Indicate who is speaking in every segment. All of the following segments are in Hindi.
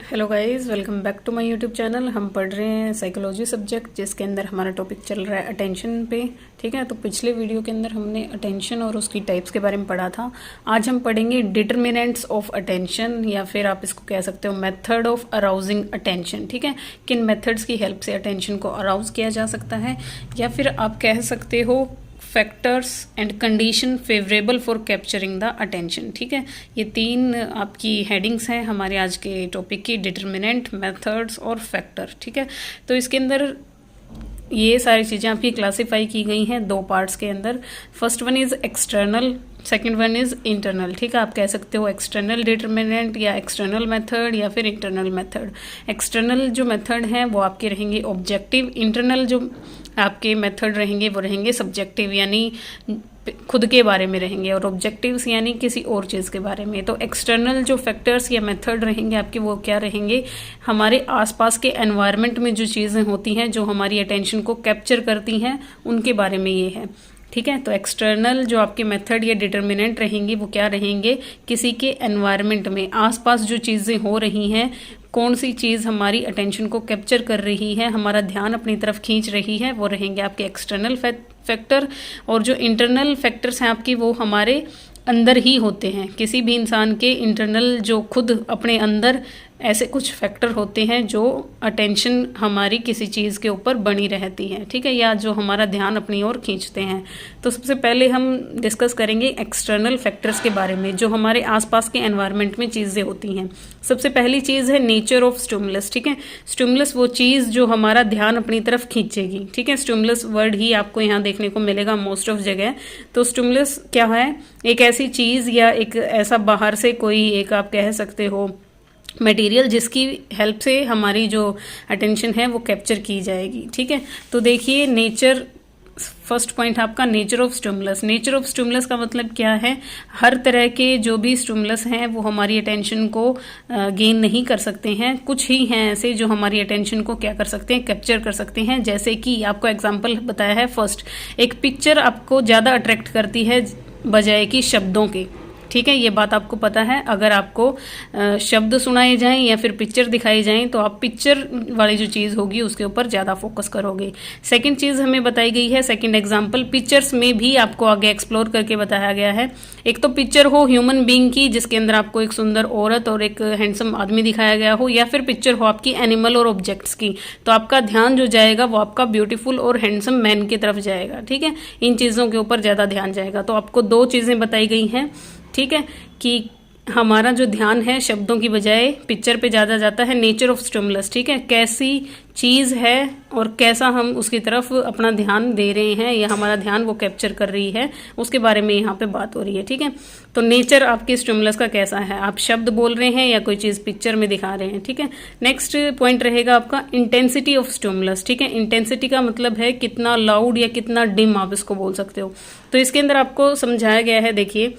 Speaker 1: Hello guys, welcome back to my YouTube channel. हम पढ़ रहे हैं साइकोलॉजी सब्जेक्ट, जिसके अंदर हमारा टॉपिक चल रहा है अटेंशन पे। ठीक है, तो पिछले वीडियो के अंदर हमने अटेंशन और उसकी टाइप्स के बारे में पढ़ा था। आज हम पढ़ेंगे डिटर्मिनेंट्स ऑफ अटेंशन, या फिर आप इसको कह सकते हो मेथड ऑफ अराउजिंग अटेंशन। ठीक है, किन मेथड्स की हेल्प से अटेंशन को अराउज किया जा सकता है, या फिर आप कह सकते हो factors and condition favourable for capturing the attention. ठीक है, ये तीन आपकी हेडिंग्स हैं हमारे आज के टॉपिक की, डिटर्मिनेंट, मेथड्स और फैक्टर। ठीक है, तो इसके अंदर ये सारी चीज़ें आपकी क्लासीफाई की गई हैं दो पार्ट्स के अंदर। First one is external, second one is internal. ठीक है, आप कह सकते हो एक्सटर्नल डिटर्मिनेंट या एक्सटर्नल मेथड या फिर इंटरनल मेथड। एक्सटर्नल जो मेथड हैं वो आपके रहेंगे ऑब्जेक्टिव, इंटरनल जो आपके मेथड रहेंगे वो रहेंगे सब्जेक्टिव, यानी खुद के बारे में रहेंगे, और ऑब्जेक्टिव्स यानी किसी और चीज़ के बारे में। तो एक्सटर्नल जो फैक्टर्स या मेथड रहेंगे आपके वो क्या रहेंगे, हमारे आसपास के एनवायरनमेंट में जो चीज़ें होती हैं जो हमारी अटेंशन को कैप्चर करती हैं उनके बारे में ये है। ठीक है, तो एक्सटर्नल जो आपके मेथड या डिटर्मिनेंट रहेंगे वो क्या रहेंगे, किसी के एनवायरनमेंट में आसपास जो चीज़ें हो रही हैं, कौन सी चीज़ हमारी अटेंशन को कैप्चर कर रही है, हमारा ध्यान अपनी तरफ खींच रही है, वो रहेंगे आपके एक्सटर्नल फैक्टर। और जो इंटरनल फैक्टर्स हैं आपकी वो हमारे अंदर ही होते हैं। किसी भी इंसान के इंटरनल जो खुद अपने अंदर ऐसे कुछ फैक्टर होते हैं जो अटेंशन हमारी किसी चीज़ के ऊपर बनी रहती है। ठीक है, या जो हमारा ध्यान अपनी ओर खींचते हैं। तो सबसे पहले हम डिस्कस करेंगे एक्सटर्नल फैक्टर्स के बारे में, जो हमारे आसपास के एनवायरनमेंट में चीज़ें होती हैं। सबसे पहली चीज़ है नेचर ऑफ स्टिमुलस। ठीक है, स्टिमुलस वो चीज़ जो हमारा ध्यान अपनी तरफ खींचेगी। ठीक है, स्टिमुलस वर्ड ही आपको यहाँ देखने को मिलेगा मोस्ट ऑफ जगह। तो स्टिमुलस क्या है, एक ऐसी चीज़ या एक ऐसा बाहर से कोई एक आप कह सकते हो मटेरियल जिसकी हेल्प से हमारी जो अटेंशन है वो कैप्चर की जाएगी। ठीक है, तो देखिए नेचर, फर्स्ट पॉइंट आपका nature of stimulus. Nature of stimulus का मतलब क्या है, हर तरह के जो भी स्टिमुलस हैं वो हमारी अटेंशन को गेन नहीं कर सकते हैं। कुछ ही हैं ऐसे जो हमारी अटेंशन को क्या कर सकते हैं, कैप्चर कर सकते हैं। जैसे कि आपको एग्जांपल बताया है, फर्स्ट एक पिक्चर आपको ज़्यादा अट्रैक्ट करती है बजाय कि शब्दों के। ठीक है, ये बात आपको पता है। अगर आपको शब्द सुनाए जाएं या फिर पिक्चर दिखाई जाएं तो आप पिक्चर वाली जो चीज़ होगी उसके ऊपर ज़्यादा फोकस करोगे। सेकंड चीज़ हमें बताई गई है, सेकंड एग्जांपल पिक्चर्स में भी आपको आगे एक्सप्लोर करके बताया गया है। एक तो पिक्चर हो ह्यूमन बीइंग की, जिसके अंदर आपको एक सुंदर औरत और एक हैंडसम आदमी दिखाया गया हो, या फिर पिक्चर हो आपकी एनिमल और ऑब्जेक्ट्स की, तो आपका ध्यान जो जाएगा वो आपका ब्यूटीफुल और हैंडसम मैन की तरफ जाएगा। ठीक है, इन चीज़ों के ऊपर ज़्यादा ध्यान जाएगा। तो आपको दो चीज़ें बताई गई हैं। ठीक है, कि हमारा जो ध्यान है शब्दों की बजाय पिक्चर पे ज़्यादा जाता है। नेचर ऑफ स्टिमुलस, ठीक है, कैसी चीज़ है और कैसा हम उसकी तरफ अपना ध्यान दे रहे हैं या हमारा ध्यान वो कैप्चर कर रही है, उसके बारे में यहाँ पे बात हो रही है। ठीक है, तो नेचर आपके स्टिमुलस का कैसा है, आप शब्द बोल रहे हैं या कोई चीज़ पिक्चर में दिखा रहे हैं। ठीक है, नेक्स्ट पॉइंट रहेगा आपका इंटेंसिटी ऑफ स्टिमुलस। ठीक है, इंटेंसिटी का मतलब है कितना लाउड या कितना डिम आप इसको बोल सकते हो। तो इसके अंदर आपको समझाया गया है, देखिए,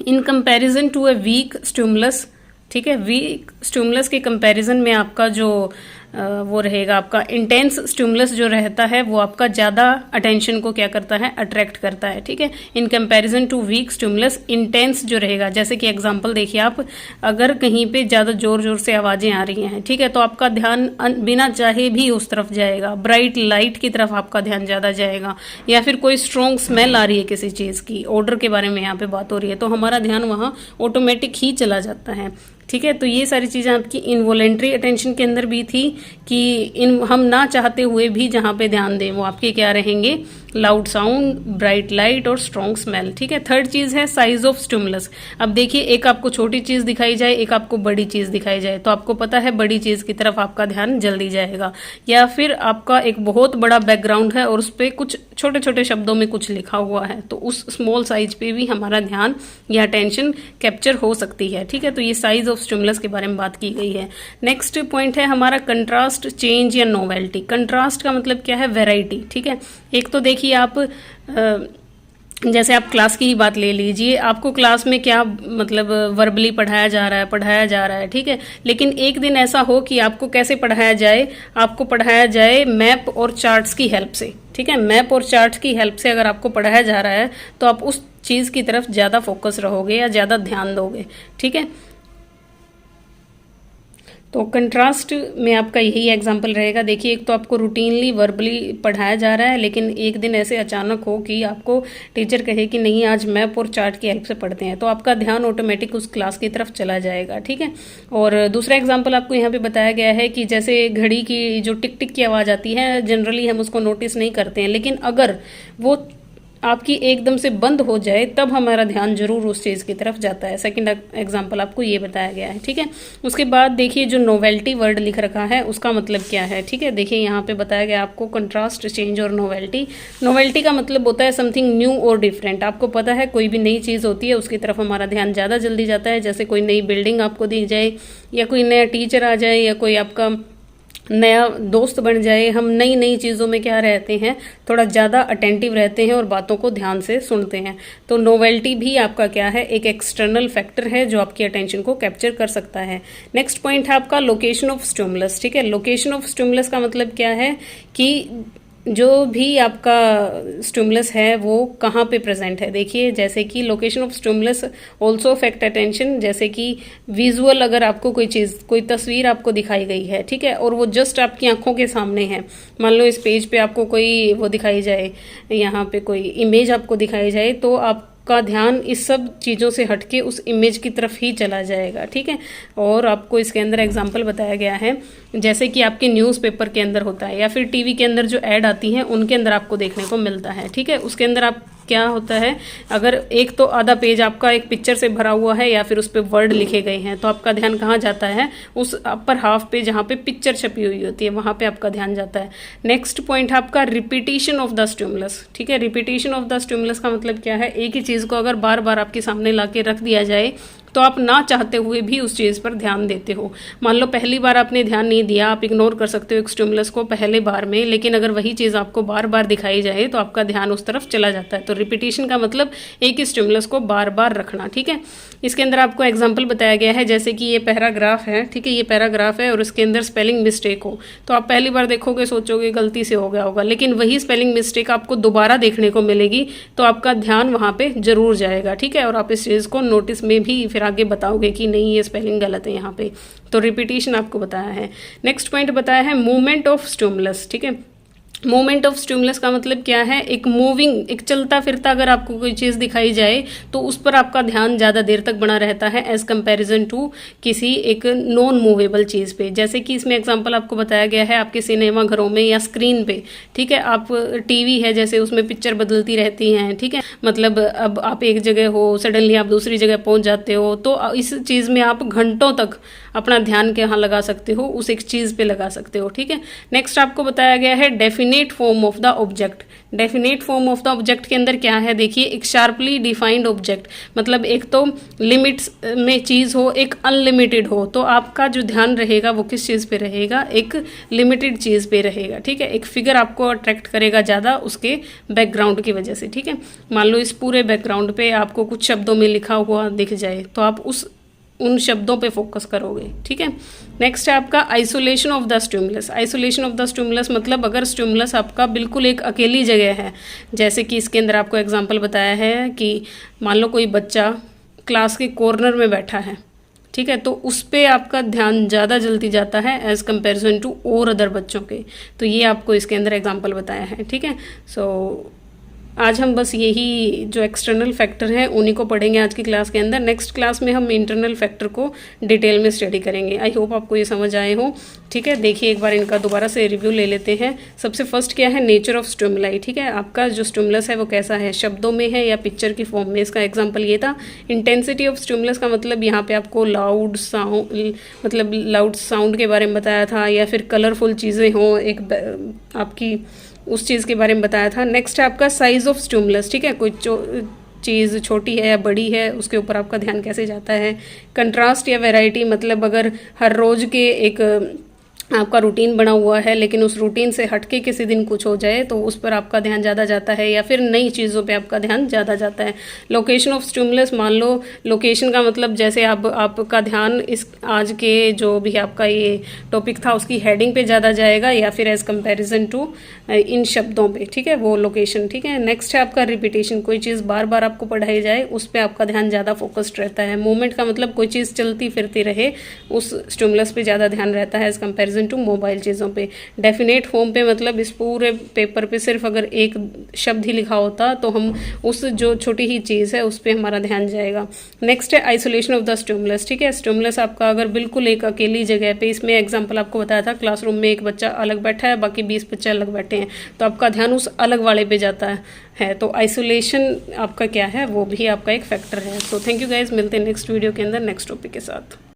Speaker 1: in comparison to a weak stimulus. ठीक है, वीक स्टिमुलस के कंपैरिजन में आपका जो वो रहेगा, आपका इंटेंस स्टिमुलस जो रहता है वो आपका ज़्यादा अटेंशन को क्या करता है, अट्रैक्ट करता है। ठीक है, in comparison to weak stimulus intense जो रहेगा, जैसे कि एग्जांपल देखिए आप, अगर कहीं पे ज़्यादा ज़ोर ज़ोर से आवाज़ें आ रही हैं, ठीक है, तो आपका ध्यान बिना चाहे भी उस तरफ जाएगा, ब्राइट लाइट की तरफ आपका ध्यान ज़्यादा जाएगा। या फिर कोई स्ट्रॉन्ग स्मेल आ रही है किसी चीज़ की, ऑर्डर के बारे में यहाँ पे बात हो रही है, तो हमारा ध्यान वहाँ ऑटोमेटिक ही चला जाता है। ठीक है, तो ये सारी चीज़ें आपकी इनवॉलेंट्री अटेंशन के अंदर भी थी कि हम ना चाहते हुए भी जहाँ पे ध्यान दें वो आपके क्या रहेंगे, लाउड साउंड, ब्राइट लाइट और स्ट्रॉन्ग स्मेल। ठीक है, थर्ड चीज़ है साइज ऑफ स्टिमुलस। अब देखिए, एक आपको छोटी चीज़ दिखाई जाए, एक आपको बड़ी चीज़ दिखाई जाए, तो आपको पता है बड़ी चीज़ की तरफ आपका ध्यान जल्दी जाएगा। या फिर आपका एक बहुत बड़ा बैकग्राउंड है और उस पर कुछ छोटे छोटे शब्दों में कुछ लिखा हुआ है, तो उस स्मॉल साइज पे भी हमारा ध्यान या अटेंशन कैप्चर हो सकती है। ठीक है, तो ये साइज ऑफ स्टिमुलस के बारे में बात की गई है। नेक्स्ट पॉइंट है हमारा कंट्रास्ट, चेंज या नोवेल्टी। कंट्रास्ट का मतलब क्या है, वेराइटी। ठीक है, एक तो देखिए आप जैसे आप क्लास की ही बात ले लीजिए, आपको क्लास में क्या मतलब वर्बली पढ़ाया जा रहा है। ठीक है, लेकिन एक दिन ऐसा हो कि आपको कैसे पढ़ाया जाए, आपको पढ़ाया जाए मैप और चार्ट्स की हेल्प से। ठीक है, मैप और चार्ट्स की हेल्प से अगर आपको पढ़ाया जा रहा है तो आप उस चीज़ की तरफ ज़्यादा फोकस रहोगे या ज़्यादा ध्यान दोगे। ठीक है, तो कंट्रास्ट में आपका यही एग्जाम्पल रहेगा। देखिए, एक तो आपको रूटीनली वर्बली पढ़ाया जा रहा है, लेकिन एक दिन ऐसे अचानक हो कि आपको टीचर कहे कि नहीं आज मैप और चार्ट की हेल्प से पढ़ते हैं, तो आपका ध्यान ऑटोमेटिक उस क्लास की तरफ चला जाएगा। ठीक है। और दूसरा एग्जाम्पल आपको यहाँ पे बताया गया है कि जैसे घड़ी की जो टिक टिक की आवाज़ आती है, जनरली हम उसको नोटिस नहीं करते हैं, लेकिन अगर वो आपकी एकदम से बंद हो जाए तब हमारा ध्यान जरूर उस चीज़ की तरफ जाता है। सेकंड एग्जांपल आपको ये बताया गया है। ठीक है। उसके बाद देखिए, जो नोवेल्टी वर्ड लिख रखा है उसका मतलब क्या है। ठीक है। देखिए, यहाँ पे बताया गया आपको कंट्रास्ट, चेंज और नोवेल्टी। नोवेल्टी का मतलब होता है समथिंग न्यू और डिफरेंट। आपको पता है कोई भी नई चीज़ होती है उसकी तरफ हमारा ध्यान ज़्यादा जल्दी जाता है। जैसे कोई नई बिल्डिंग आपको दी जाए, या कोई नया टीचर आ जाए, या कोई आपका नया दोस्त बन जाए, हम नई नई चीज़ों में क्या रहते हैं, थोड़ा ज़्यादा अटेंटिव रहते हैं और बातों को ध्यान से सुनते हैं। तो नोवेल्टी भी आपका क्या है, एक एक्सटर्नल फैक्टर है जो आपकी अटेंशन को कैप्चर कर सकता है। नेक्स्ट पॉइंट है आपका लोकेशन ऑफ स्टिमुलस। ठीक है। लोकेशन ऑफ स्टिमुलस का मतलब क्या है कि जो भी आपका स्टिमुलस है वो कहाँ पे प्रेजेंट है। देखिए, जैसे कि location of stimulus also affect attention. जैसे कि विजुअल, अगर आपको कोई चीज़, कोई तस्वीर आपको दिखाई गई है, ठीक है, और वो जस्ट आपकी आंखों के सामने है। मान लो इस पेज पे आपको कोई वो दिखाई जाए, यहाँ पे कोई इमेज आपको दिखाई जाए, तो आपका ध्यान इस सब चीज़ों से हटके उस इमेज की तरफ ही चला जाएगा। ठीक है। और आपको इसके अंदर एग्जांपल बताया गया है, जैसे कि आपके न्यूज़पेपर के अंदर होता है, या फिर टीवी के अंदर जो ऐड आती हैं उनके अंदर आपको देखने को मिलता है। ठीक है। उसके अंदर आप क्या होता है, अगर एक तो आधा पेज आपका एक पिक्चर से भरा हुआ है या फिर उस पर वर्ड लिखे गए हैं, तो आपका ध्यान कहाँ जाता है, उस अपर हाफ पे जहाँ पे पिक्चर छपी हुई होती है वहाँ पे आपका ध्यान जाता है। नेक्स्ट पॉइंट है आपका रिपीटिशन ऑफ द स्टिमुलस। ठीक है। रिपीटिशन ऑफ द स्टिमुलस का मतलब क्या है, एक ही चीज़ को अगर बार बार आपके सामने ला के रख दिया जाए तो आप ना चाहते हुए भी उस चीज़ पर ध्यान देते हो। मान लो पहली बार आपने ध्यान नहीं दिया, आप इग्नोर कर सकते हो एक स्टिमुलस को पहले बार में, लेकिन अगर वही चीज़ आपको बार बार दिखाई जाए तो आपका ध्यान उस तरफ चला जाता है। तो रिपीटिशन का मतलब एक ही स्टिमुलस को बार बार रखना। ठीक है। इसके अंदर आपको एग्जाम्पल बताया गया है, जैसे कि ये पैराग्राफ है। ठीक है। ये पैराग्राफ है और इसके अंदर स्पेलिंग मिस्टेक हो, तो आप पहली बार देखोगे सोचोगे गलती से हो गया होगा, लेकिन वही स्पेलिंग मिस्टेक आपको दोबारा देखने को मिलेगी तो आपका ध्यान वहाँ पे जरूर जाएगा। ठीक है। और आप इस चीज़ को नोटिस में भी फिर आगे बताओगे कि नहीं ये स्पेलिंग गलत है यहाँ पे। तो रिपीटिशन आपको बताया है। नेक्स्ट पॉइंट बताया है मूवमेंट ऑफ स्टिमुलस। ठीक है। मूवमेंट ऑफ स्टिमुलस का मतलब क्या है, एक मूविंग, एक चलता फिरता अगर आपको कोई चीज़ दिखाई जाए तो उस पर आपका ध्यान ज़्यादा देर तक बना रहता है एज कंपैरिजन टू किसी एक नॉन मूवेबल चीज़ पे। जैसे कि इसमें एग्जांपल आपको बताया गया है आपके सिनेमा घरों में या स्क्रीन पे। ठीक है। आप टीवी है जैसे, उसमें पिक्चर बदलती रहती हैं। ठीक है। मतलब अब आप एक जगह हो, सडनली आप दूसरी जगह पहुंच जाते हो, तो इस चीज़ में आप घंटों तक अपना ध्यान कहाँ लगा सकते हो, उस एक चीज़ पे लगा सकते हो। ठीक है। नेक्स्ट आपको बताया गया है definite form of the object. Definite form of the object के अंदर क्या है, देखिए, एक शार्पली डिफाइंड ऑब्जेक्ट, मतलब एक तो लिमिट्स में चीज़ हो, एक अनलिमिटेड हो, तो आपका जो ध्यान रहेगा वो किस चीज़ पे रहेगा, एक लिमिटेड चीज़ पे रहेगा। ठीक है। एक फिगर आपको अट्रैक्ट करेगा ज़्यादा उसके बैकग्राउंड की वजह से। ठीक है। मान लो इस पूरे बैकग्राउंड पे आपको कुछ शब्दों में लिखा हुआ दिख जाए तो आप उन शब्दों पे फोकस करोगे। ठीक है। नेक्स्ट है आपका isolation of the stimulus. Isolation of the stimulus मतलब अगर स्टिमुलस आपका बिल्कुल एक अकेली जगह है, जैसे कि इसके अंदर आपको एग्जांपल बताया है कि मान लो कोई बच्चा क्लास के कॉर्नर में बैठा है, ठीक है, तो उस पर आपका ध्यान ज़्यादा जल्दी जाता है एज कंपेरिजन टू और अदर बच्चों के। तो ये आपको इसके अंदर एग्जांपल बताया है। ठीक है। सो आज हम बस यही जो एक्सटर्नल फैक्टर हैं उन्हीं को पढ़ेंगे आज की क्लास के अंदर। नेक्स्ट क्लास में हम इंटरनल फैक्टर को डिटेल में स्टडी करेंगे। आई होप आपको ये समझ आए हो। ठीक है। देखिए, एक बार इनका दोबारा से रिव्यू ले लेते हैं। सबसे फर्स्ट क्या है, नेचर ऑफ स्टिमुलाई। ठीक है। आपका जो स्टिमुलस है वो कैसा है, शब्दों में है या पिक्चर की फॉर्म में। इसका एग्जाम्पल ये था। इंटेंसिटी ऑफ स्टिमुलस का मतलब यहाँ पे आपको लाउड साउंड, मतलब लाउड साउंड के बारे में बताया था, या फिर कलरफुल चीज़ें हों, एक आपकी उस चीज़ के बारे में बताया था। नेक्स्ट है आपका साइज़ ऑफ स्टिमुलस। ठीक है। कोई चीज़ छोटी है या बड़ी है उसके ऊपर आपका ध्यान कैसे जाता है। कंट्रास्ट या वैरायटी, मतलब अगर हर रोज़ के एक आपका रूटीन बना हुआ है, लेकिन उस रूटीन से हटके किसी दिन कुछ हो जाए तो उस पर आपका ध्यान ज़्यादा जाता है, या फिर नई चीज़ों पे आपका ध्यान ज़्यादा जाता है। लोकेशन ऑफ स्टिमुलस, मान लो लोकेशन का मतलब जैसे आपका ध्यान इस आज के जो भी आपका ये टॉपिक था उसकी हेडिंग पे ज़्यादा जाएगा, या फिर एज कंपैरिजन टू इन शब्दों पे, ठीक है, वो लोकेशन, ठीक है। नेक्स्ट है आपका रिपीटेशन, कोई चीज़ बार बार आपको पढ़ाई जाए उस पर आपका ध्यान ज़्यादा फोकस्ड रहता है। मूवमेंट का मतलब कोई चीज़ चलती फिरती रहे, उस स्टिमुलस पे ज़्यादा ध्यान रहता है एज कंपैरिजन टू मोबाइल चीज़ों पे। डेफिनेट फॉर्म पे मतलब इस पूरे पेपर पे सिर्फ अगर एक शब्द ही लिखा होता तो हम उस जो छोटी ही चीज़ है उस पर हमारा ध्यान जाएगा। नेक्स्ट है आइसोलेशन ऑफ द स्टिमुलस, ठीक है। स्टिमुलस आपका अगर बिल्कुल एक अकेली जगह पे, इसमें एग्जाम्पल आपको बताया था क्लासरूम में एक बच्चा अलग बैठा है, बाकी 20 बच्चे अलग बैठे हैं, तो आपका ध्यान उस अलग वाले पे जाता है। तो आइसोलेशन आपका क्या है, वो भी आपका एक फैक्टर है। तो थैंक यू गाइज, मिलते हैं नेक्स्ट वीडियो के अंदर नेक्स्ट टॉपिक के साथ।